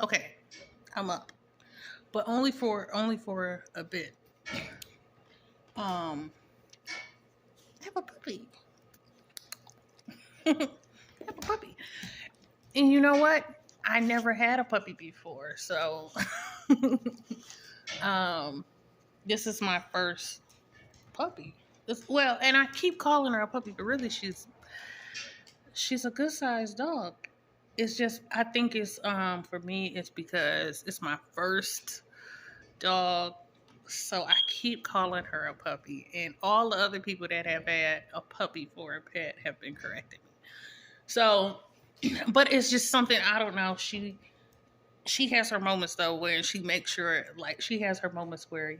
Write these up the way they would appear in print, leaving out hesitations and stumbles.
Okay, I'm up, but only for a bit. Um, I have a puppy. I have a puppy, and you know what? I never had a puppy before, so um, this is my first puppy. Well, and I keep calling her a puppy, but really she's a good sized dog. It's just I think it's for me it's because it's my first dog. So I keep calling her a puppy, and all the other people that have had a puppy for a pet have been correcting me. So, but it's just something I don't know. She has her moments though where she makes sure, like she has her moments where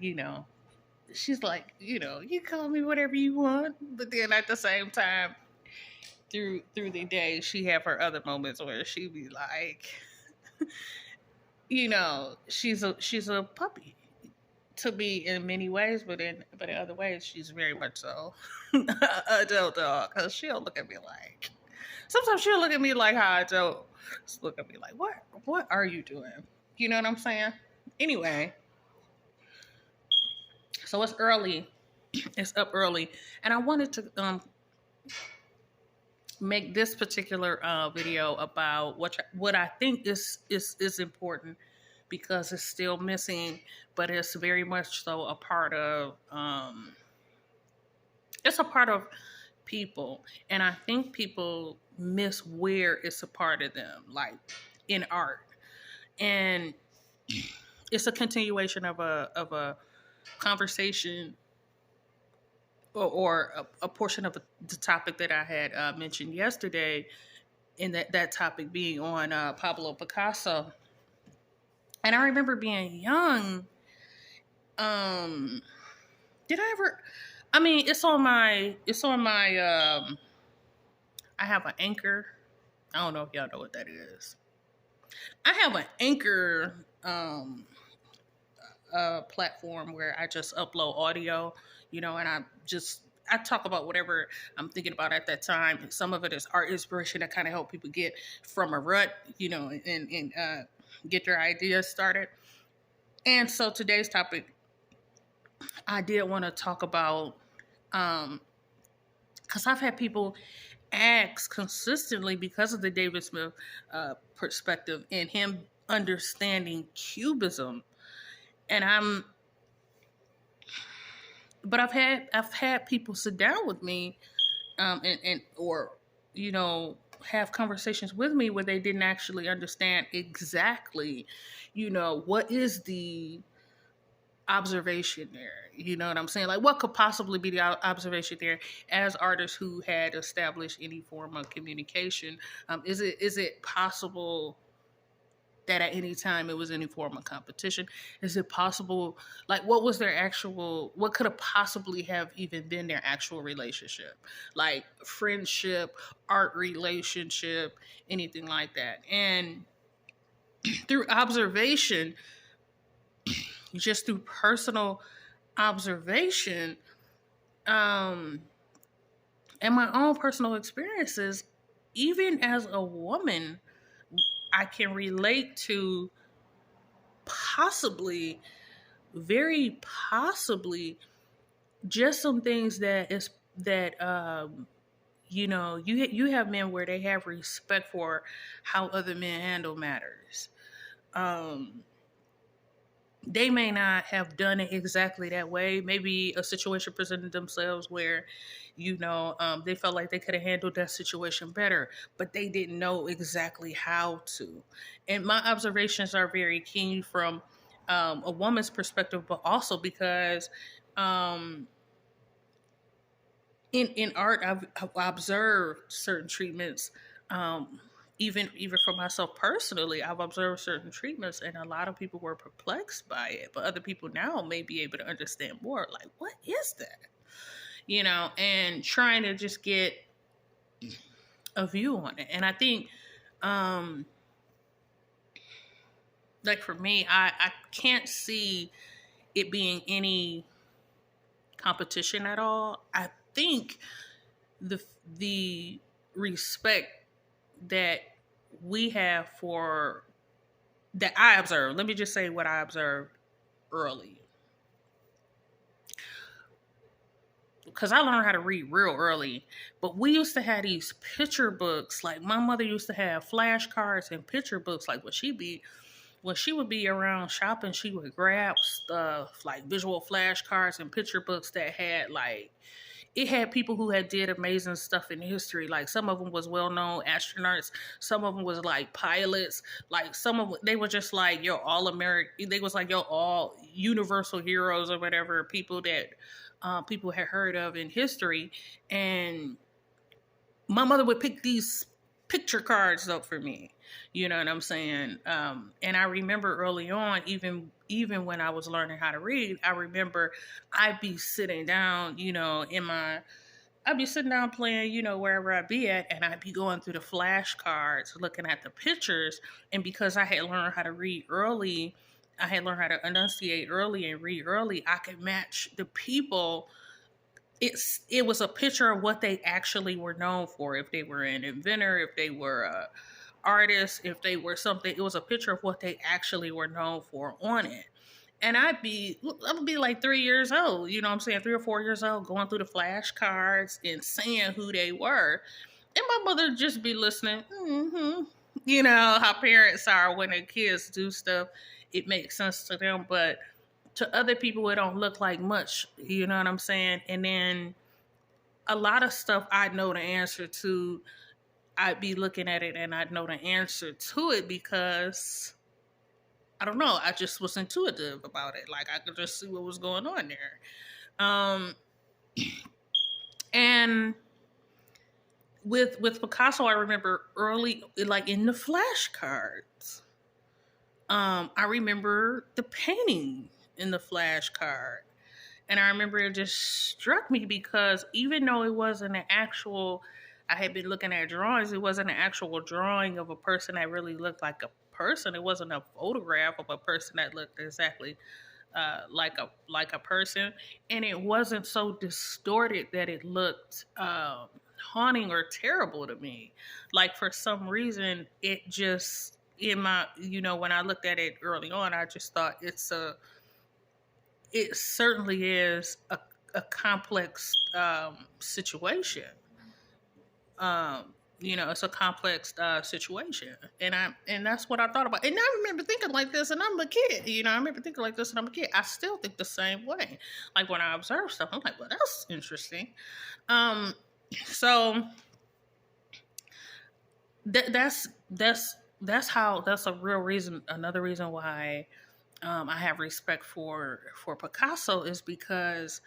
she's like, you call me whatever you want, but then at the same time, through the day, she have her other moments where she be like, she's a puppy to me in many ways, but in other ways, she's very much so a adult dog. Cause she'll look at me like, sometimes she'll look at me like how adults look at me like, what are you doing? You know what I'm saying? Anyway, so it's early. It's up early, and I wanted to make this particular video about what I think is important because it's still missing, but it's very much so a part of it's a part of people, and I think people miss where it's a part of them, like in art, and it's a continuation of a conversation or a portion of the topic that I had mentioned yesterday, in that topic being on Pablo Picasso. And I remember being young. Um, did I ever? I mean, it's on my. I have an Anchor. I don't know if y'all know what that is. I have an Anchor platform where I just upload audio, and I talk about whatever I'm thinking about at that time. Some of it is art inspiration that kind of help people get from a rut, and get their ideas started. And so today's topic, I did want to talk about, because I've had people ask consistently because of the David Smith perspective and him understanding cubism, and I've had people sit down with me, and or have conversations with me where they didn't actually understand exactly, what is the observation there. You know what I'm saying? Like, what could possibly be the observation there as artists who had established any form of communication? Is it possible that at any time it was any form of competition? Is it possible, like, what could have possibly have even been their actual relationship? Like friendship, art relationship, anything like that. And through observation, just through personal observation, um, and my own personal experiences, even as a woman, I can relate to possibly, very possibly, just some things that you have men where they have respect for how other men handle matters. Um, they may not have done it exactly that way. Maybe a situation presented themselves where, they felt like they could have handled that situation better, but they didn't know exactly how to. And my observations are very keen from a woman's perspective, but also because um, in art, I've observed certain treatments. Um, even for myself personally, I've observed certain treatments, and a lot of people were perplexed by it. But other people now may be able to understand more. Like, what is that? And trying to just get a view on it. And I think, um, like for me, I can't see it being any competition at all. I think the respect that we have for that I observed. Let me just say what I observed early. Because I learned how to read real early. But we used to have these picture books. Like my mother used to have flashcards and picture books. Like when she would be around shopping, she would grab stuff like visual flashcards and picture books that had like it had people who had did amazing stuff in history. Like some of them was well known astronauts, some of them was like pilots, like some of they were just like your all American. They was like your all universal heroes or whatever people that people had heard of in history. And my mother would pick these picture cards up for me. You know what I'm saying? And I remember early on, even when I was learning how to read, I remember I'd be sitting down, I'd be sitting down playing, wherever I'd be at, and I'd be going through the flashcards, looking at the pictures. And because I had learned how to read early, I had learned how to enunciate early and read early, I could match the people. It was a picture of what they actually were known for. If they were an inventor, if they were a artist, if they were something, it was a picture of what they actually were known for on it. And I would be like 3 years old, you know what I'm saying, 3 or 4 years old, going through the flashcards and saying who they were. And my mother would just be listening. You know how parents are when their kids do stuff, it makes sense to them, but to other people it don't look like much, you know what I'm saying? And then a lot of stuff I know the answer to, I'd be looking at it and I'd know the answer to it because I don't know, I just was intuitive about it. Like I could just see what was going on there. And with Picasso, I remember early, like in the flashcards. I remember the painting in the flashcard. And I remember it just struck me because even though it wasn't an actual, I had been looking at drawings, it wasn't an actual drawing of a person that really looked like a person. It wasn't a photograph of a person that looked exactly like a person, and it wasn't so distorted that it looked haunting or terrible to me. Like for some reason, it just in my when I looked at it early on, I just thought it certainly is a complex situation. It's a complex situation, and that's what I thought about. And I remember thinking like this, and I'm a kid. I remember thinking like this, and I'm a kid. I still think the same way. Like when I observe stuff, I'm like, well, that's interesting. So that's a real reason. Another reason why I have respect for Picasso is because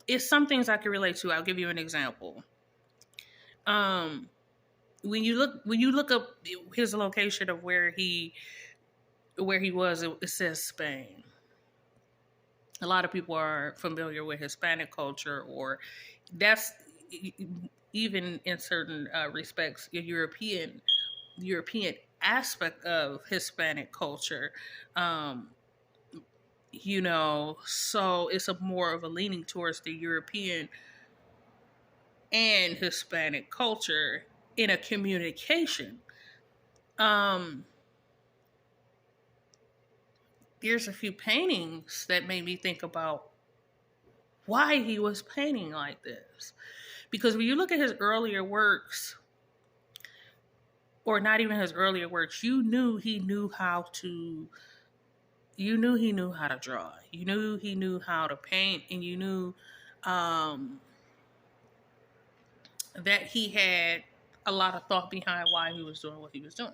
it's some things I can relate to. I'll give you an example. When you look up his location of where he was, it says Spain. A lot of people are familiar with Hispanic culture, or that's even in certain respects a European aspect of Hispanic culture. So it's a more of a leaning towards the European and Hispanic culture in a communication. There's a few paintings that made me think about why he was painting like this. Because when you look at his earlier works, or not even his earlier works, you knew he knew how to draw. You knew he knew how to paint, and you knew that he had a lot of thought behind why he was doing what he was doing.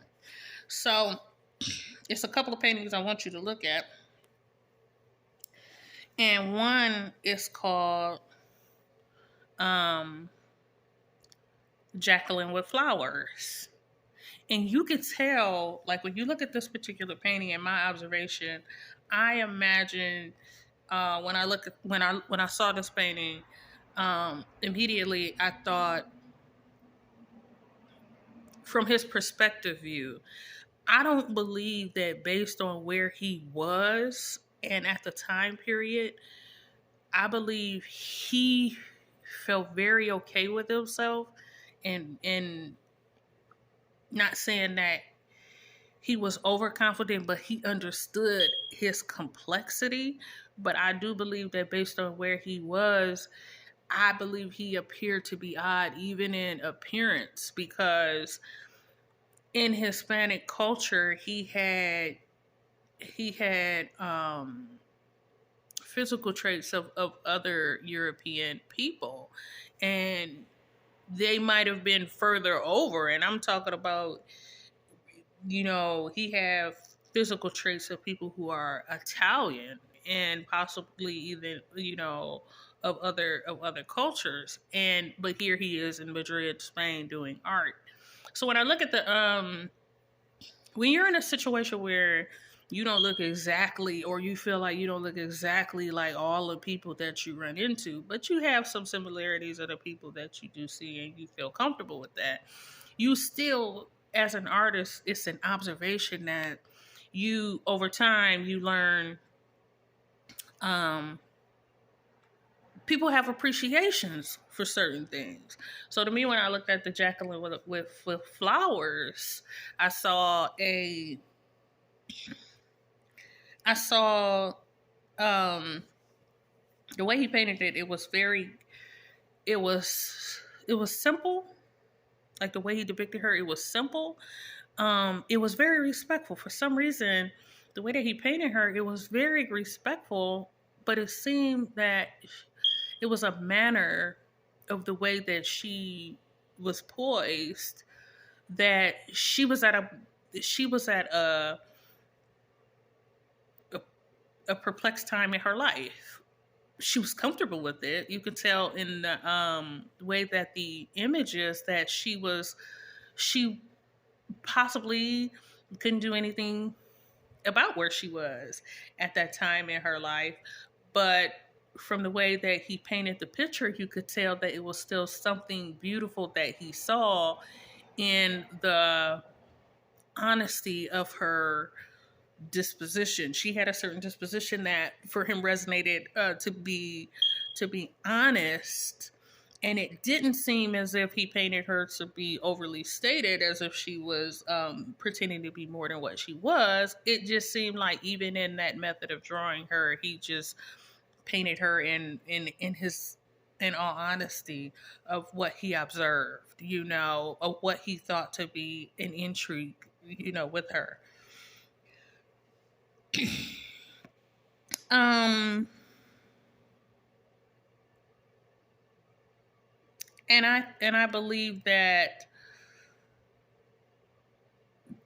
So it's a couple of paintings I want you to look at. And one is called Jacqueline with Flowers. And you could tell, like when you look at this particular painting, in my observation, I imagine when I saw this painting, immediately I thought, from his perspective view, I don't believe that based on where he was and at the time period, I believe he felt very okay with himself, and not saying that he was overconfident, but he understood his complexity. But I do believe that based on where he was, I believe he appeared to be odd even in appearance, because in Hispanic culture he had physical traits of other European people, and they might have been further over. And I'm talking about, he have physical traits of people who are Italian and possibly even, of other cultures. And but here he is in Madrid, Spain, doing art. So when I look at when you're in a situation where you don't look exactly, or you feel like you don't look exactly like all the people that you run into, but you have some similarities of the people that you do see and you feel comfortable with that, you still, as an artist, it's an observation that you, over time, you learn. Um, People have appreciations for certain things. So to me, when I looked at the Jacqueline with flowers, I saw a I saw um the way he painted it. It was it was simple. Like the way he depicted her, it was simple. It was very respectful. For some reason, the way that he painted her, it was very respectful, but it seemed that it was a manner of the way that she was poised, that she was at a perplexed time in her life. She was comfortable with it. You could tell in the way that the image is that she possibly couldn't do anything about where she was at that time in her life. But from the way that he painted the picture, you could tell that it was still something beautiful that he saw in the honesty of her disposition. She had a certain disposition that for him resonated, to be honest, and it didn't seem as if he painted her to be overly stated, as if she was pretending to be more than what she was. It just seemed like even in that method of drawing her, he just painted her in all honesty of what he observed, of what he thought to be an intrigue, with her. Um, and I believe that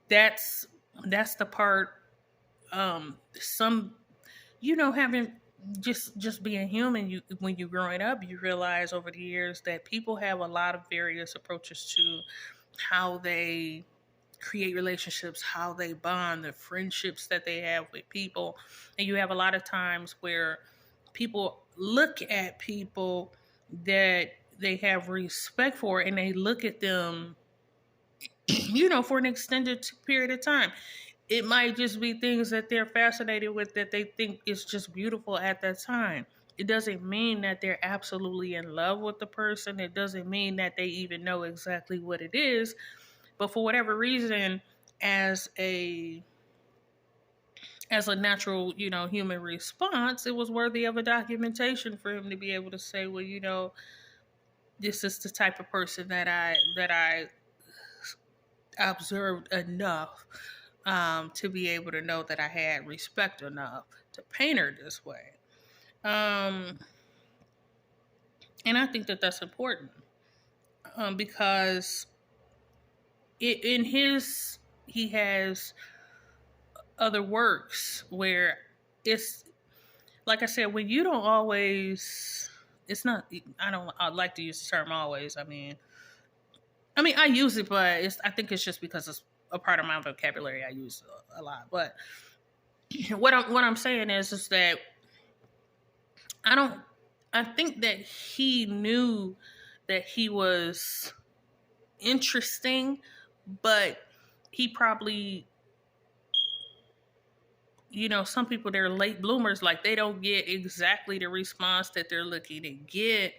that's that's the part. Some, having just being human. You When you're growing up, you realize over the years that people have a lot of various approaches to how they create relationships, how they bond, the friendships that they have with people. And you have a lot of times where people look at people that they have respect for, and they look at them, for an extended period of time. It might just be things that they're fascinated with, that they think is just beautiful at that time. It doesn't mean that they're absolutely in love with the person. It doesn't mean that they even know exactly what it is. But for whatever reason, as a natural, human response, it was worthy of a documentation for him to be able to say, well, this is the type of person that I observed enough to be able to know that I had respect enough to paint her this way. Um, and I think that that's important, because he has other works where it's like I said, when you don't always, it's not. I like to use the term always. I mean, I use it, but I think it's just because it's a part of my vocabulary. I use a lot. But what I'm saying is that I don't. I think that he knew that he was interesting, but he probably, some people, they're late bloomers. Like, they don't get exactly the response that they're looking to get,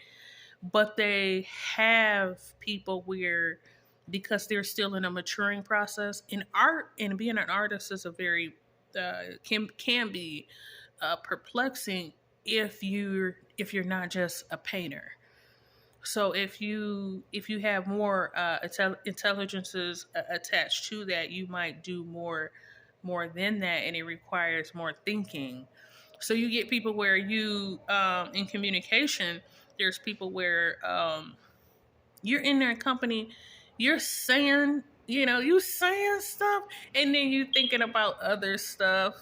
but they have people where because they're still in a maturing process. In art, and being an artist is a very can be perplexing if you're not just a painter. So if you have more intelligences attached to that, you might do more than that, and it requires more thinking. So you get people where you in communication, there's people where you're in their company, you're saying, you saying stuff, and then you thinking about other stuff,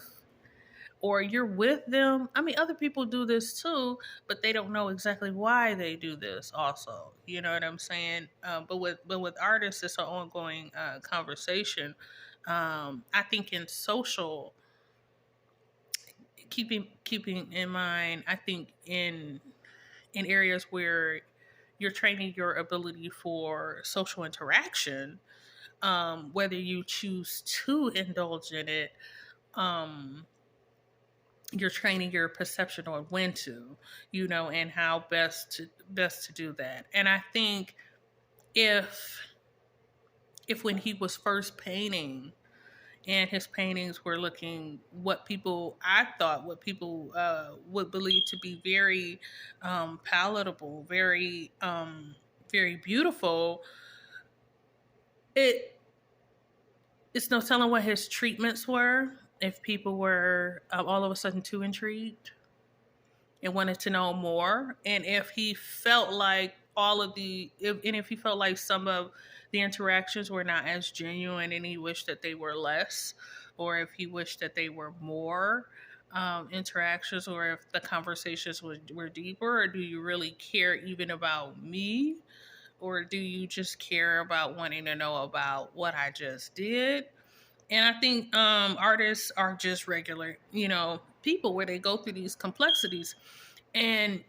or you're with them. I mean, other people do this too, but they don't know exactly why they do this. Also, you know what I'm saying? But with artists, it's an ongoing conversation. I think in social, keeping in mind, I think in areas where you're training your ability for social interaction, whether you choose to indulge in it, um, you're training your perception on when to, and how best to do that. And I think if when he was first painting, and his paintings were looking what people would believe to be very palatable, very beautiful. It's no telling what his treatments were, if people were all of a sudden too intrigued and wanted to know more, and if he felt like if he felt like some of the interactions were not as genuine, and he wished that they were less, or if he wished that they were more interactions, or if the conversations were deeper, or do you really care even about me, or do you just care about wanting to know about what I just did? And I think artists are just regular, people where they go through these complexities, and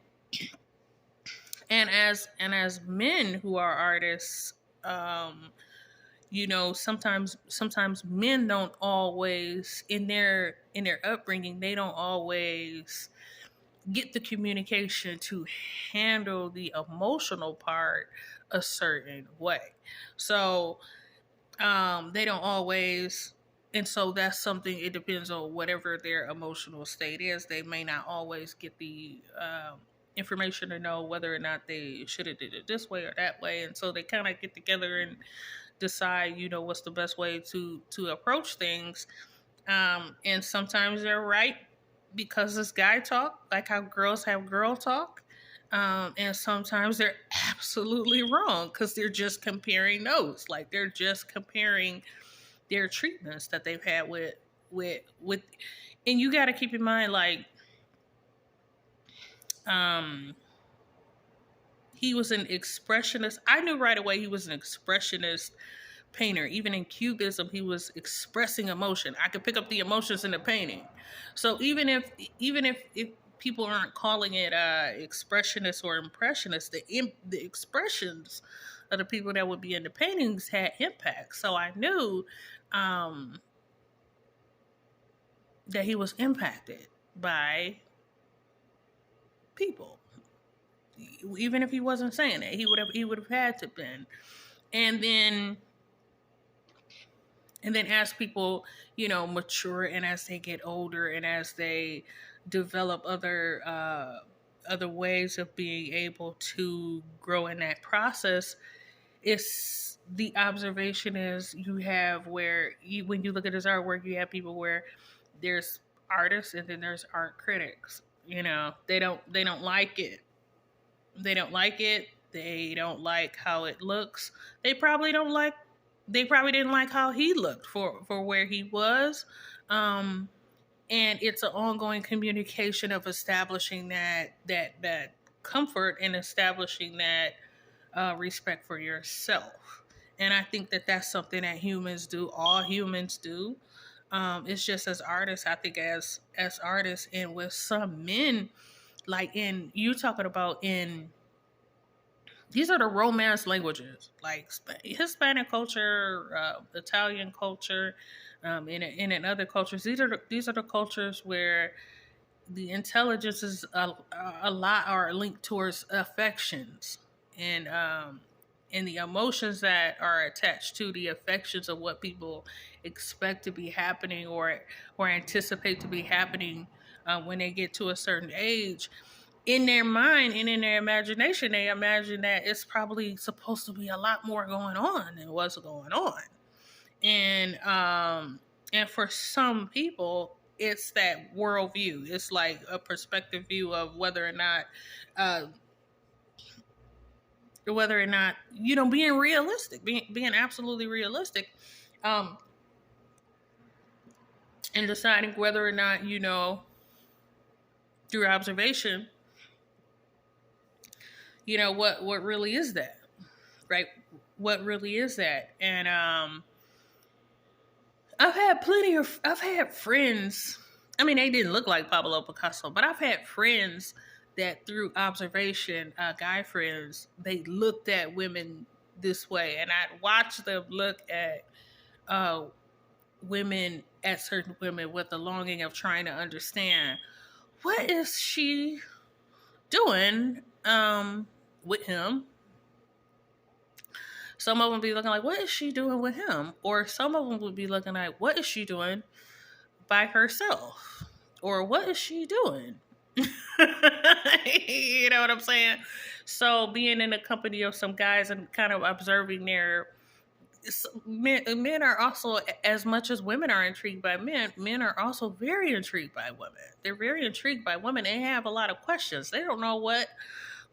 as men who are artists, sometimes men don't always in their upbringing, they don't always get the communication to handle the emotional part a certain way. So they don't always, and so that's something, it depends on whatever their emotional state is. They may not always get the information to know whether or not they should have did it this way or that way, and so they kind of get together and decide, what's the best way to approach things. And sometimes they're right because it's guy talk, like how girls have girl talk. And sometimes they're absolutely wrong because they're just comparing notes, like they're just comparing their treatments that they've had with. And you got to keep in mind, like, he was an expressionist. I knew right away he was an expressionist painter. Even in Cubism, he was expressing emotion. I could pick up the emotions in the painting. So even if people aren't calling it expressionist or impressionist, the expressions of the people that would be in the paintings had impact. So I knew that he was impacted by people. Even if he wasn't saying it, he would have had to been. And then as people, mature, and as they get older, and as they develop other ways of being able to grow in that process, it's the observation is you have where when you look at his artwork, you have people where there's artists and then there's art critics. They don't like it. They don't like it. They don't like how it looks. They probably didn't like how he looked for where he was. And it's an ongoing communication of establishing that comfort, and establishing that respect for yourself. And I think that that's something that humans do. All humans do. It's just as artists, I think as artists, and with some men, like in you talking about in these are the romance languages, like Hispanic culture, Italian culture, and in other cultures. These are the cultures where the intelligence is a lot are linked towards affections, and and the emotions that are attached to the affections of what people expect to be happening or anticipate to be happening when they get to a certain age. In their mind and in their imagination, they imagine that it's probably supposed to be a lot more going on than what's going on. And for some people, it's that worldview. It's like a perspective view of uh, whether or not being realistic, being absolutely realistic, um, and deciding whether or not through observation, what really is that, right? What really is that? And I've had friends. I mean, they didn't look like Pablo Picasso, but I've had friends that through observation, guy friends, they looked at women this way, and I'd watch them look at uh, certain women with the longing of trying to understand what is she doing with him. Some of them be looking like, what is she doing with him? Or some of them would be looking like, what is she doing by herself? Or what is she doing? You know what I'm saying? So being in the company of some guys and kind of observing men are also, as much as women are intrigued by men are also very intrigued by women. They're very intrigued by women. They have a lot of questions. They don't know what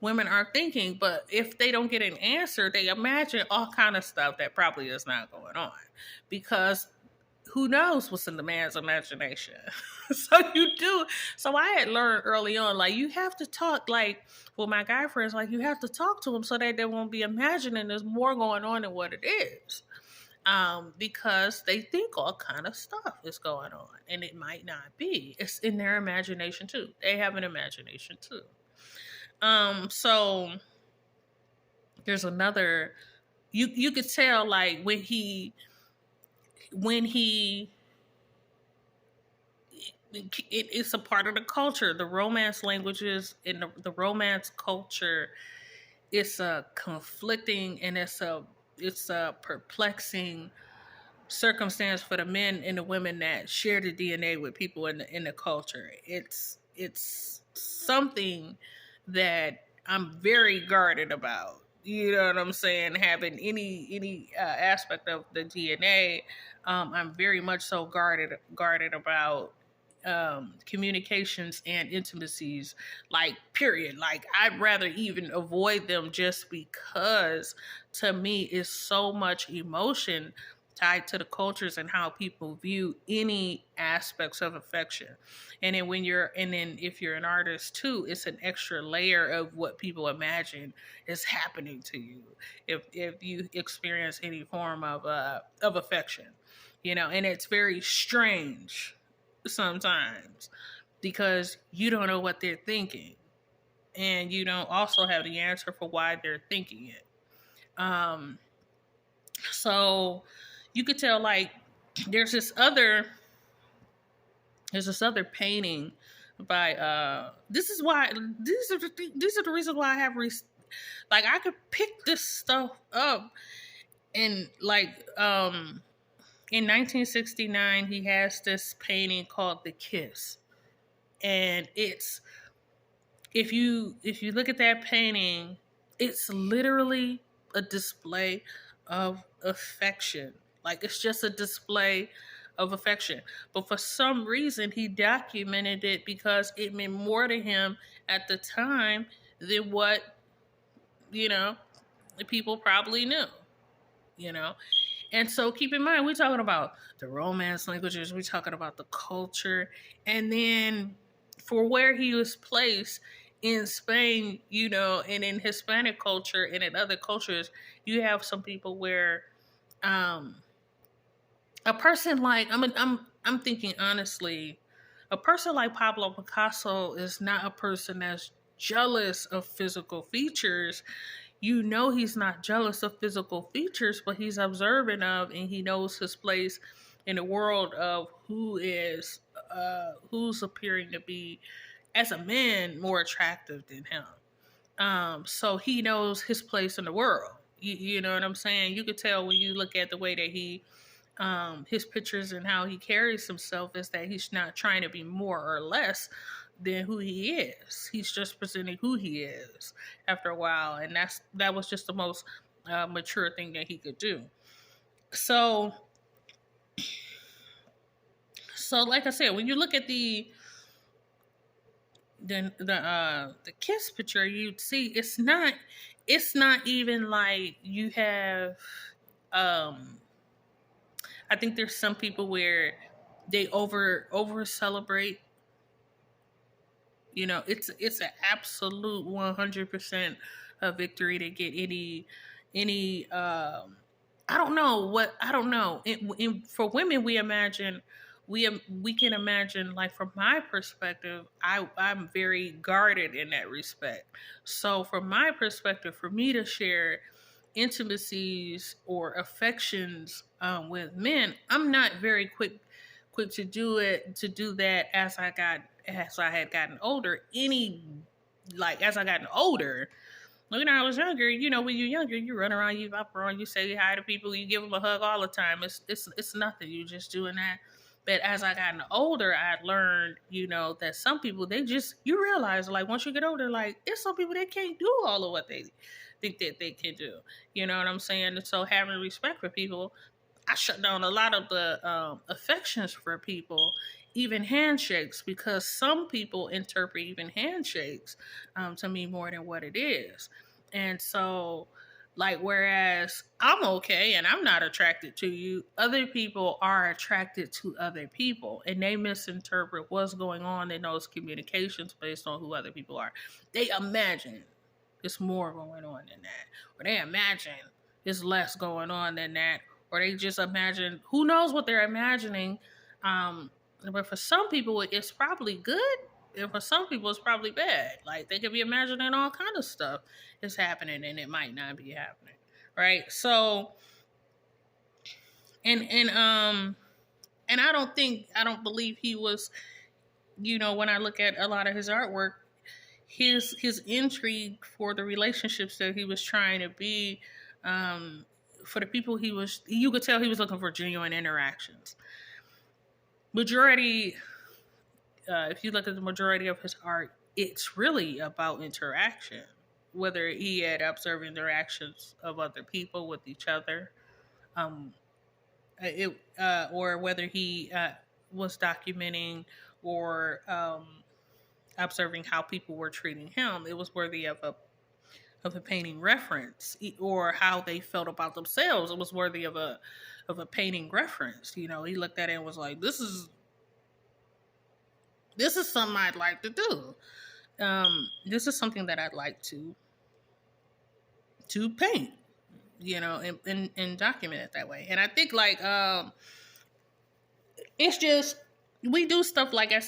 women are thinking, but if they don't get an answer, they imagine all kind of stuff that probably is not going on, because who knows what's in the man's imagination. So I had learned early on, like, you have to talk, like, with my guy friends, like, you have to talk to them so that they won't be imagining there's more going on than what it is, because they think all kind of stuff is going on, and it might not be. It's in their imagination too. They have an imagination too. So there's another, you could tell, like, when he it's a part of the culture. The romance languages in the romance culture, it's a conflicting and it's a perplexing circumstance for the men and the women that share the DNA with people in the culture. It's something that I'm very guarded about. You know what I'm saying? Having any aspect of the DNA, I'm very much so guarded about communications and intimacies. Like, period. Like, I'd rather even avoid them, just because to me is so much emotion tied to the cultures and how people view any aspects of affection. And then if you're an artist too, it's an extra layer of what people imagine is happening to you if you experience any form of affection, and it's very strange sometimes, because you don't know what they're thinking, and you don't also have the answer for why they're thinking it. So you could tell, like, there's this other painting by this is why these are the reasons why I have like, I could pick this stuff up. And like, in 1969 he has this painting called The Kiss, and it's, if you look at that painting, it's literally a display of affection. Like, it's just a display of affection. But for some reason, he documented it because it meant more to him at the time than what, the people probably knew. And so keep in mind, we're talking about the romance languages, we're talking about the culture, and then for where he was placed in Spain, and in Hispanic culture and in other cultures, you have some people where a person like, I'm thinking honestly, a person like Pablo Picasso is not a person that's jealous of physical features. He's not jealous of physical features, but he's observant of, and he knows his place in the world of who's appearing to be, as a man, more attractive than him. So he knows his place in the world. You know what I'm saying? You could tell when you look at the way that his pictures and how he carries himself is that he's not trying to be more or less than who he is. He's just presenting who he is after a while, and that was just the most mature thing that he could do. So, like I said, when you look at the kiss picture, you'd see it's not even like you have I think there's some people where they over celebrate. You know, it's an absolute 100% a victory to get any I don't know. For women, we can imagine, like, from my perspective, I'm very guarded in that respect. So from my perspective, for me to share intimacies or affections with men, I'm not very quick to do that as I had gotten older. As I gotten older, when I was younger, when you're younger, you run around, you hop around, you say hi to people, you give them a hug all the time. It's nothing. You just doing that. But as I gotten older, I learned, that some people, you realize, like, once you get older, like, there's some people that can't do all of what they think that they can do. You know what I'm saying? And so having respect for people, I shut down a lot of the affections for people, even handshakes, because some people interpret even handshakes to mean more than what it is. And so, like, whereas I'm okay and I'm not attracted to you, other people are attracted to other people, and they misinterpret what's going on in those communications based on who other people are. They imagine it's more going on than that, or they imagine it's less going on than that, or they just imagine, who knows what they're imagining. But for some people, it's probably good, and for some people, it's probably bad. Like, they could be imagining all kind of stuff is happening, and it might not be happening, right? So, and I don't believe he was. When I look at a lot of his artwork, his intrigue for the relationships that he was trying to be, for the people you could tell he was looking for genuine interactions. Majority, if you look at the majority of his art, it's really about interaction. Whether he had observed interactions of other people with each other, um, or whether he was documenting or observing how people were treating him, it was worthy of a painting reference, or how they felt about themselves. It was worthy of a painting reference. He looked at it and was like, "This is something I'd like to do. This is something that I'd like to paint." And document it that way. And I think, like, it's just, we do stuff like, as